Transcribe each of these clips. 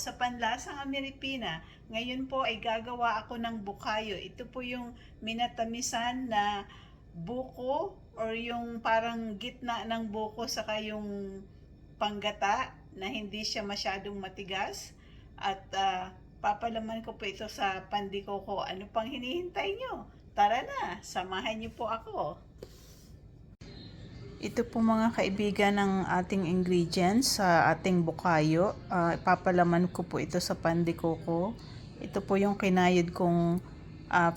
sa Panlasang Ameripina. Ngayon po ay gagawa ako ng bukayo. Ito po yung minatamisan na buko or yung parang gitna ng buko saka yung panggata na hindi siya masyadong matigas. At papalaman ko po ito sa pandikoko. Ano pang hinihintay nyo? Tara na, samahan niyo po ako. Ito po mga kaibigan ng ating ingredients sa ating bukayo. Ipapalaman ko po ito sa pandikoko. Ito po yung kinayod kong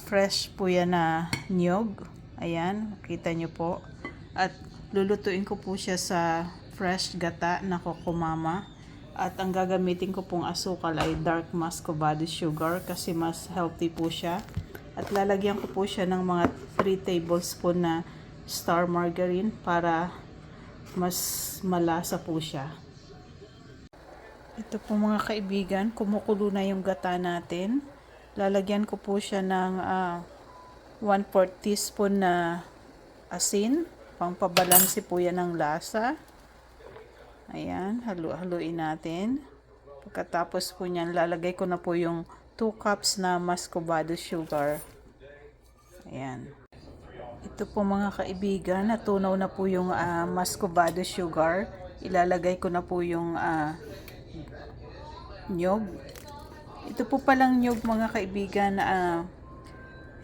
fresh po yan na niyog. Ayan, kita nyo po. At lulutuin ko po siya sa fresh gata na kokomama. At ang gagamitin ko pong asukal ay dark muscovado sugar kasi mas healthy po siya. At lalagyan ko po siya ng mga 3 tablespoon na star margarine para mas malasa po siya. Ito po mga kaibigan, kumukulo na yung gata natin. Lalagyan ko po siya ng 1/4 teaspoon na asin. Pangpabalanse po yan ng lasa. Ayan, haluin natin. Pagkatapos po niyan, lalagay ko na po yung 2 cups na muscovado sugar. Ayan. Ito po mga kaibigan, natunaw na po yung muscovado sugar. Ilalagay ko na po yung nyog. Ito po palang nyog mga kaibigan,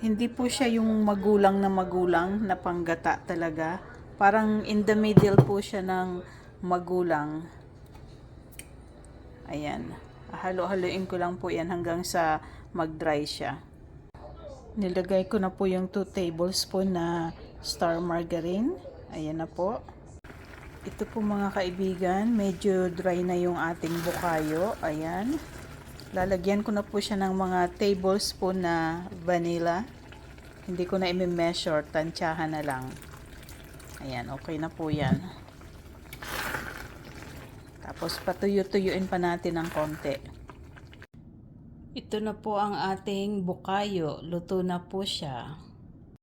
hindi po siya yung magulang na panggata talaga. Parang in the middle po siya ng magulang. Ayan. Halo-haloin ko lang po yan hanggang sa mag-dry siya. Nilagay ko na po yung 2 tablespoon na star margarine. Ayan na po. Ito po mga kaibigan, medyo dry na yung ating bukayo. Ayan. Lalagyan ko na po siya ng mga tablespoon na vanilla. Hindi ko na i-measure, tansyahan na lang. Ayan, okay na po yan. Tapos patuyo-tuyuin pa natin ng konti. Ito na po ang ating bukayo. Luto na po siya.